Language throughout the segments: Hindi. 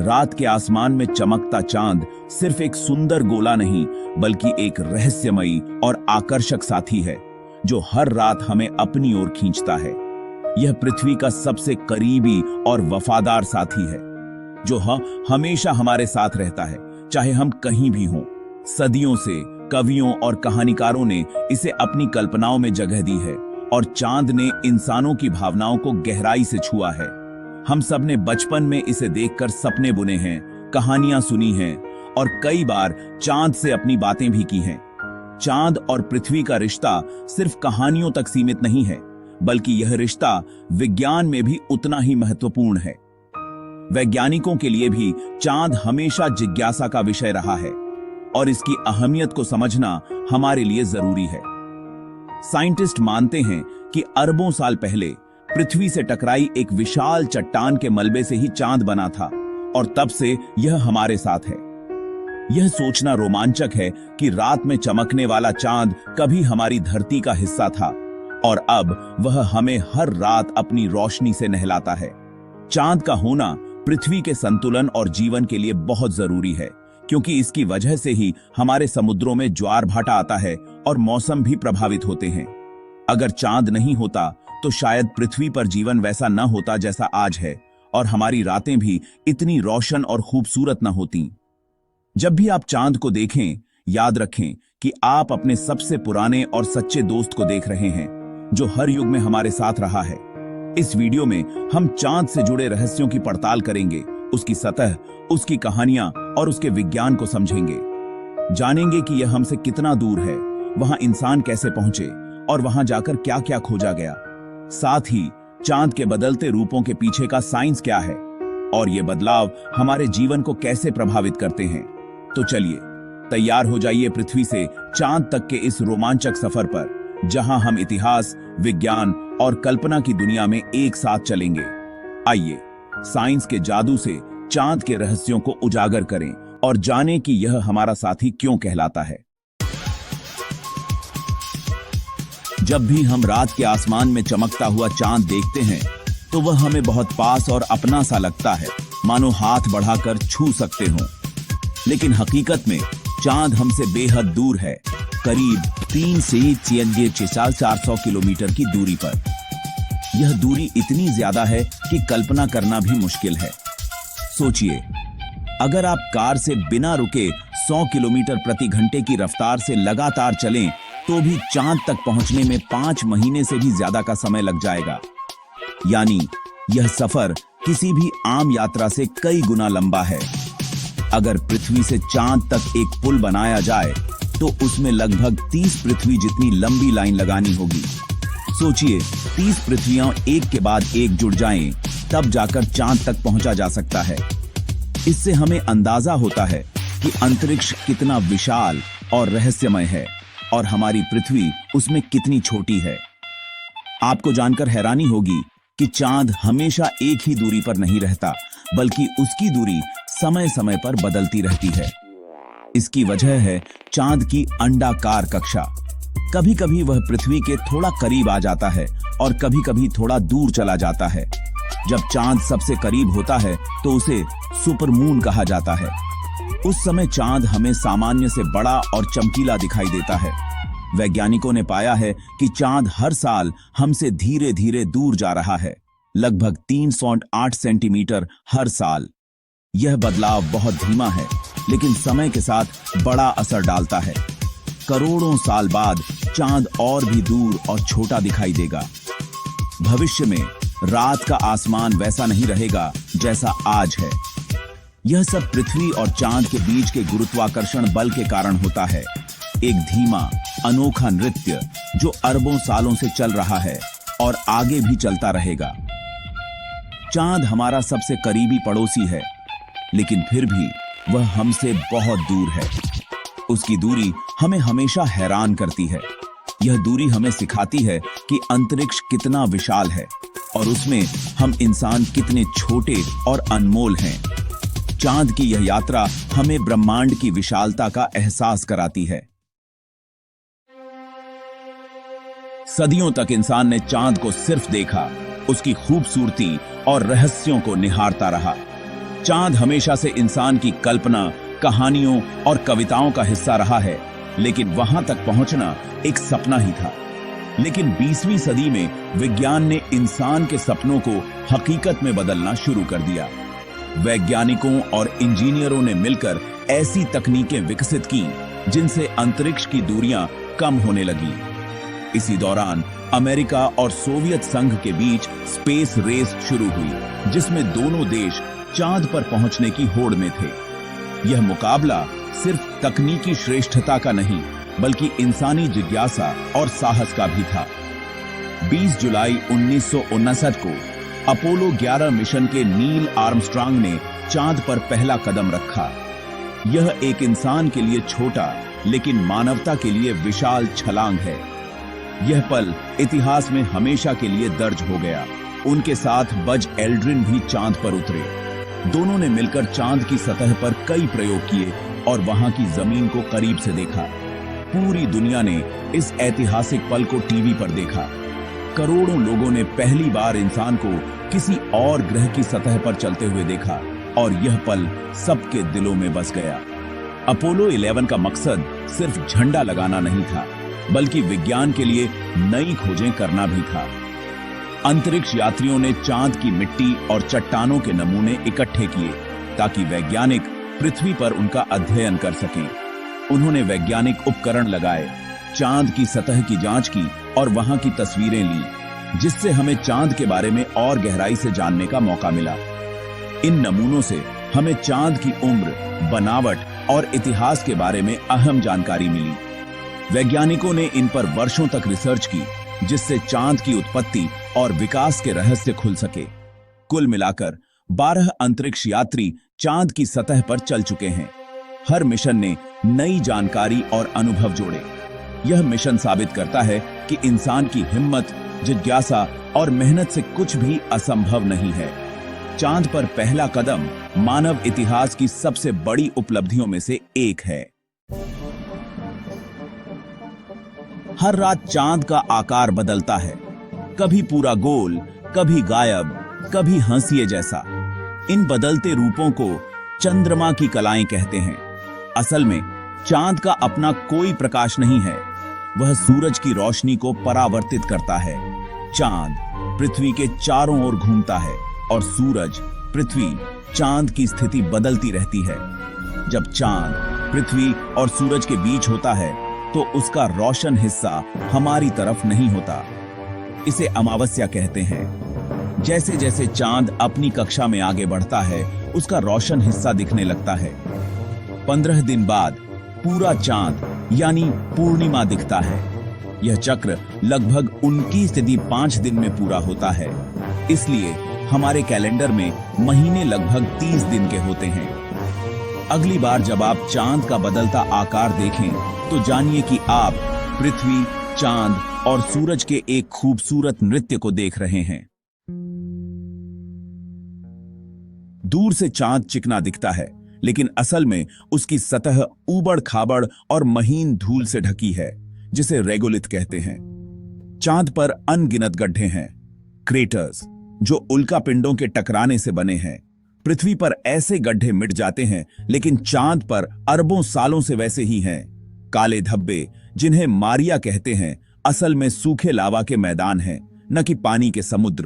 रात के आसमान में चमकता चांद सिर्फ एक सुंदर गोला नहीं, बल्कि एक रहस्यमयी और आकर्षक साथी है जो हर रात हमें अपनी ओर खींचता है। यह पृथ्वी का सबसे करीबी और वफादार साथी है जो हमेशा हमारे साथ रहता है, चाहे हम कहीं भी हों। सदियों से कवियों और कहानीकारों ने इसे अपनी कल्पनाओं में जगह दी है और चांद ने इंसानों की भावनाओं को गहराई से छुआ है। हम सब ने बचपन में इसे देखकर सपने बुने हैं, कहानियां सुनी हैं और कई बार चांद से अपनी बातें भी की हैं। चांद और पृथ्वी का रिश्ता सिर्फ कहानियों तक सीमित नहीं है, बल्कि यह रिश्ता विज्ञान में भी उतना ही महत्वपूर्ण है। वैज्ञानिकों के लिए भी चांद हमेशा जिज्ञासा का विषय रहा है और इसकी अहमियत को समझना हमारे लिए जरूरी है। साइंटिस्ट मानते हैं कि अरबों साल पहले पृथ्वी से टकराई एक विशाल चट्टान के मलबे से ही चांद बना था और तब से यह हमारे साथ है। यह सोचना रोमांचक है कि रात में चमकने वाला चांद कभी हमारी धरती का हिस्सा था और अब वह हमें हर रात अपनी रोशनी से नहलाता है। चांद का होना पृथ्वी के संतुलन और जीवन के लिए बहुत जरूरी है, क्योंकि इसकी वजह से ही हमारे समुद्रों में ज्वार भाटा आता है और मौसम भी प्रभावित होते हैं। अगर चांद नहीं होता तो शायद पृथ्वी पर जीवन वैसा न होता जैसा आज है और हमारी रातें भी इतनी रोशन और खूबसूरत न होती। जब भी आप चांद को देखें, याद रखें कि आप अपने सबसे पुराने और सच्चे दोस्त को देख रहे हैं जो हर युग में हमारे साथ रहा है। इस वीडियो में हम चांद से जुड़े रहस्यों की पड़ताल करेंगे, उसकी सतह, उसकी कहानियां और उसके विज्ञान को समझेंगे। जानेंगे कि यह हमसे कितना दूर है, वहां इंसान कैसे पहुंचे और वहां जाकर क्या क्या खोजा गया। साथ ही चांद के बदलते रूपों के पीछे का साइंस क्या है और ये बदलाव हमारे जीवन को कैसे प्रभावित करते हैं। तो चलिए तैयार हो जाइए पृथ्वी से चांद तक के इस रोमांचक सफर पर, जहां हम इतिहास, विज्ञान और कल्पना की दुनिया में एक साथ चलेंगे। आइए साइंस के जादू से चांद के रहस्यों को उजागर करें और जानें कि यह हमारा साथी क्यों कहलाता है। जब भी हम रात के आसमान में चमकता हुआ चांद देखते हैं तो वह हमें बहुत पास और अपना सा लगता है, मानो हाथ बढ़ाकर छू सकते हों। लेकिन हकीकत में चांद हमसे बेहद दूर है, करीब 3 से 400 किलोमीटर की दूरी पर। यह दूरी इतनी ज्यादा है कि कल्पना करना भी मुश्किल है। सोचिए, अगर आप कार से बिना रुके 100 किलोमीटर प्रति घंटे की रफ्तार से लगातार चलें तो भी चांद तक पहुंचने में 5 महीने से भी ज्यादा का समय लग जाएगा। यानी यह सफर किसी भी आम यात्रा से कई गुना लंबा है। अगर पृथ्वी से चांद तक एक पुल बनाया जाए तो उसमें लगभग 30 पृथ्वी जितनी लंबी लाइन लगानी होगी। सोचिए, 30 पृथ्वियां एक के बाद एक जुड़ जाएं, तब जाकर चांद तक पहुंचा जा सकता है। इससे हमें अंदाजा होता है कि अंतरिक्ष कितना विशाल और रहस्यमय है और हमारी पृथ्वी उसमें कितनी छोटी है। आपको जानकर हैरानी होगी कि चांद हमेशा एक ही दूरी पर नहीं रहता, बल्कि उसकी दूरी समय समय पर बदलती रहती है। इसकी वजह है चांद की अंडाकार कक्षा। कभी कभी वह पृथ्वी के थोड़ा करीब आ जाता है और कभी कभी थोड़ा दूर चला जाता है। जब चांद सबसे करीब होता है तो उसे सुपरमून कहा जाता है। उस समय चांद हमें सामान्य से बड़ा और चमकीला दिखाई देता है। वैज्ञानिकों ने पाया है कि चांद हर साल हमसे धीरे धीरे दूर जा रहा है, लगभग 308 सेंटीमीटर हर साल। यह बदलाव बहुत धीमा है, लेकिन समय के साथ बड़ा असर डालता है। करोड़ों साल बाद चांद और भी दूर और छोटा दिखाई देगा। भविष्य में रात का आसमान वैसा नहीं रहेगा जैसा आज है। यह सब पृथ्वी और चांद के बीच के गुरुत्वाकर्षण बल के कारण होता है। एक धीमा, अनोखा नृत्य जो अरबों सालों से चल रहा है और आगे भी चलता रहेगा। चांद हमारा सबसे करीबी पड़ोसी है, लेकिन फिर भी वह हमसे बहुत दूर है। उसकी दूरी हमें हमेशा हैरान करती है। यह दूरी हमें सिखाती है कि अंतरिक्ष कितना विशाल है और उसमें हम इंसान कितने छोटे और अनमोल हैं। चांद की यह यात्रा हमें ब्रह्मांड की विशालता का एहसास कराती है। सदियों तक इंसान ने चांद को सिर्फ देखा, उसकी खूबसूरती और रहस्यों को निहारता रहा। चांद हमेशा से इंसान की कल्पना, कहानियों और कविताओं का हिस्सा रहा है, लेकिन वहां तक पहुंचना एक सपना ही था। लेकिन 20वीं सदी में विज्ञान ने इंसान के सपनों को हकीकत में बदलना शुरू कर दिया। वैज्ञानिकों और इंजीनियरों ने मिलकर ऐसी तकनीकें विकसित की जिनसे अंतरिक्ष की दूरियां कम होने लगी। इसी दौरान अमेरिका और सोवियत संघ के बीच स्पेस रेस शुरू हुई, जिसमें दोनों देश चांद पर पहुंचने की होड़ में थे। यह मुकाबला सिर्फ तकनीकी श्रेष्ठता का नहीं, बल्कि इंसानी जिज्ञासा और साहस का भी था। 20 जुलाई 1959 को अपोलो 11 मिशन के नील आर्मस्ट्रांग ने चांद पर पहला कदम रखा। यह एक इंसान के लिए छोटा, लेकिन मानवता के लिए विशाल छलांग है। यह पल इतिहास में हमेशा के लिए दर्ज हो गया। उनके साथ बज एल्ड्रिन भी चांद पर उतरे। दोनों ने मिलकर चांद की सतह पर कई प्रयोग किए और वहां की जमीन को करीब से देखा। पूरी दुनिया ने इस ऐतिहासिक पल को टीवी पर देखा। करोड़ों लोगों ने पहली बार इंसान को किसी और ग्रह की सतह पर चलते हुए देखा और यह पल सबके दिलों में बस गया। अपोलो 11 का मकसद सिर्फ झंडा लगाना नहीं था, बल्कि विज्ञान के लिए नई खोजें करना भी था। अंतरिक्ष यात्रियों ने चांद की मिट्टी और चट्टानों के नमूने इकट्ठे किए ताकि वैज्ञानिक पृथ्वी पर उनका अध्ययन कर सकें। उन्होंने वैज्ञानिक उपकरण लगाए, चांद की सतह की जांच की और वहां की तस्वीरें ली, जिससे हमें चांद के बारे में और गहराई से जानने का मौका मिला। इन नमूनों से हमें चांद की उम्र, बनावट और इतिहास के बारे में अहम जानकारी मिली। वैज्ञानिकों ने इन पर वर्षों तक रिसर्च की, जिससे चांद की उत्पत्ति और विकास के रहस्य खुल सके। कुल मिलाकर 12 अंतरिक्ष यात्री चांद की सतह पर चल चुके हैं। हर मिशन ने नई जानकारी और अनुभव जोड़े। यह मिशन साबित करता है कि इंसान की हिम्मत, जिज्ञासा और मेहनत से कुछ भी असंभव नहीं है। चांद पर पहला कदम मानव इतिहास की सबसे बड़ी उपलब्धियों में से एक है। हर रात चांद का आकार बदलता है, कभी पूरा गोल, कभी गायब, कभी हंसिए जैसा। इन बदलते रूपों को चंद्रमा की कलाएं कहते हैं। असल में चांद का अपना कोई प्रकाश नहीं है, वह सूरज की रोशनी को परावर्तित करता है। चांद पृथ्वी के चारों ओर घूमता है और सूरज, पृथ्वी, चांद की स्थिति बदलती रहती है। जब चांद पृथ्वी और सूरज के बीच होता है तो उसका रोशन हिस्सा हमारी तरफ नहीं होता। इसे अमावस्या कहते हैं। जैसे जैसे चांद अपनी कक्षा में आगे बढ़ता है, उसका रोशन हिस्सा दिखने लगता है। 15 दिन बाद पूरा चांद यानी पूर्णिमा दिखता है। यह चक्र लगभग 29 दिन में पूरा होता है। इसलिए हमारे कैलेंडर में महीने लगभग 30 दिन के होते हैं। अगली बार जब आप चांद का बदलता आकार देखें तो जानिए कि आप पृथ्वी, चांद और सूरज के एक खूबसूरत नृत्य को देख रहे हैं। दूर से चांद चिकना दिखता है, लेकिन असल में उसकी सतह ऊबड़-खाबड़ और महीन धूल से ढकी है, जिसे रेगोलिथ कहते हैं। चांद पर अनगिनत गड्ढे हैं, क्रेटर्स, जो उल्कापिंडों के टकराने से बने हैं। पृथ्वी पर ऐसे गड्ढे मिट जाते हैं, लेकिन चांद पर अरबों सालों से वैसे ही हैं। काले धब्बे, जिन्हें मारिया कहते हैं, असल में सूखे लावा के मैदान हैं, न कि पानी के समुद्र।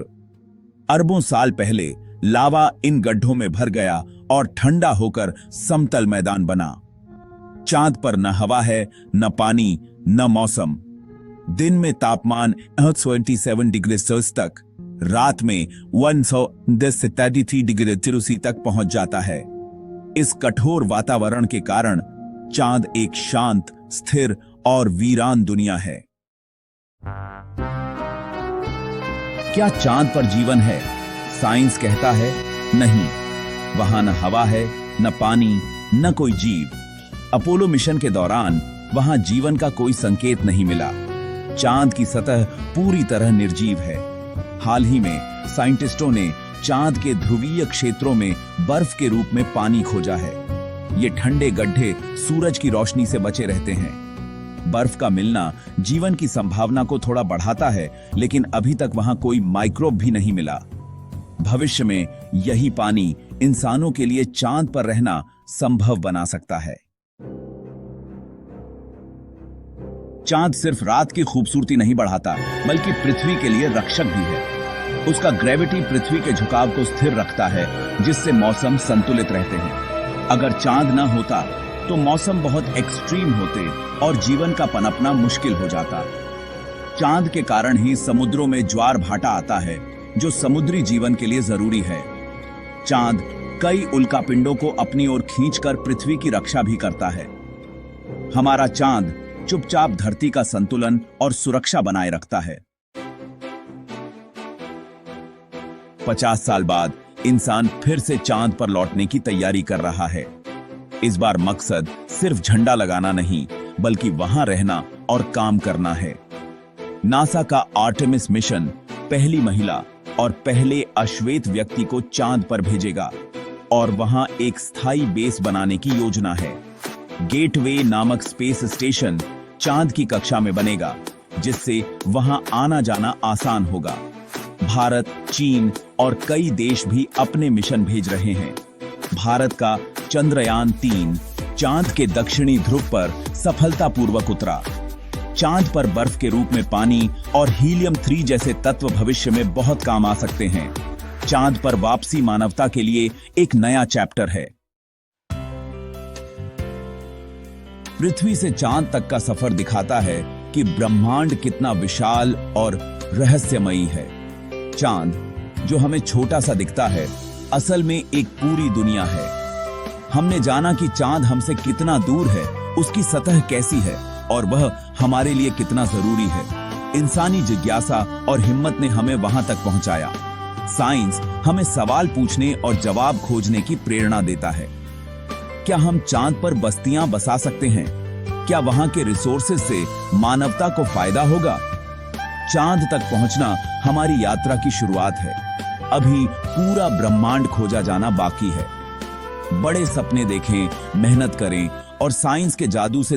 अरबों साल पहले लावा इन गड्ढों में भर गया और ठंडा होकर समतल मैदान बना। चांद पर न हवा है, न पानी, न मौसम। दिन में तापमान 27 डिग्री सेल्सियस तक, रात में 110 से 33 डिग्री सेल्सियस तक पहुंच जाता है। इस कठोर वातावरण के कारण चांद एक शांत, स्थिर और वीरान दुनिया है। क्या चांद पर जीवन है? साइंस कहता है नहीं। वहां न हवा है, न पानी, न कोई जीव। अपोलो मिशन के दौरान वहां जीवन का कोई संकेत नहीं मिला। चांद की सतह पूरी तरह निर्जीव है। हाल ही में साइंटिस्टों ने चांद के ध्रुवीय क्षेत्रों में बर्फ के रूप में पानी खोजा है। ये ठंडे गड्ढे सूरज की रोशनी से बचे रहते हैं। बर्फ का मिलना जीवन की संभावना को थोड़ा बढ़ाता है, लेकिन अभी तक वहां कोई माइक्रोब भी नहीं मिला। भविष्य में यही पानी इंसानों के लिए चांद पर रहना संभव बना सकता है। चांद सिर्फ रात की खूबसूरती नहीं बढ़ाता, बल्कि पृथ्वी के लिए रक्षक भी है। उसका ग्रेविटी पृथ्वी के झुकाव को स्थिर रखता है, जिससे मौसम संतुलित रहते हैं। अगर चांद न होता तो मौसम बहुत एक्सट्रीम होते और जीवन का पनपना मुश्किल हो जाता। चांद के कारण ही समुद्रों में ज्वार भाटा आता है, जो समुद्री जीवन के लिए जरूरी है। चांद कई उल्कापिंडों को अपनी ओर खींचकर पृथ्वी की रक्षा भी करता है। हमारा चांद चुपचाप धरती का संतुलन और सुरक्षा बनाए रखता है। 50 साल बाद इंसान फिर से चांद पर लौटने की तैयारी कर रहा है। इस बार मकसद सिर्फ झंडा लगाना नहीं, बल्कि वहां रहना और काम करना है। नासा का आर्टेमिस मिशन पहली महिला और पहले अश्वेत व्यक्ति को चांद पर भेजेगा और वहां एक स्थायी बेस बनाने की योजना है। गेटवे नामक स्पेस स्टेशन चांद की कक्षा में बनेगा, जिससे वहां आना जाना आसान होगा। भारत, चीन और कई देश भी अपने मिशन भेज रहे हैं। भारत का चंद्रयान 3 चांद के दक्षिणी ध्रुव पर सफलतापूर्वक उतरा। चांद पर बर्फ के रूप में पानी और हीलियम 3 जैसे तत्व भविष्य में बहुत काम आ सकते हैं। चांद पर वापसी मानवता के लिए एक नया चैप्टर है। पृथ्वी से चांद तक का सफर दिखाता है कि ब्रह्मांड कितना विशाल और रहस्यमयी है। चांद, जो हमें छोटा सा दिखता है, असल में एक पूरी दुनिया है। हमने जाना कि चांद हमसे कितना दूर है, उसकी सतह कैसी है और वह हमारे लिए कितना जरूरी है। इंसानी जिज्ञासा और हिम्मत ने हमें वहां तक पहुंचाया। साइंस हमें सवाल पूछने और जवाब खोजने की प्रेरणा देता है। क्या हम चांद पर बस्तियां बसा सकते हैं? क्या वहां के रिसोर्सेज से मानवता को फायदा होगा? चांद तक पहुंचना हमारी यात्रा की शुरुआत है। अभी पूरा ब्रह्मांड खोजा जाना बाकी है। बड़े सपने देखें, मेहनत करें और साइंस के जादू से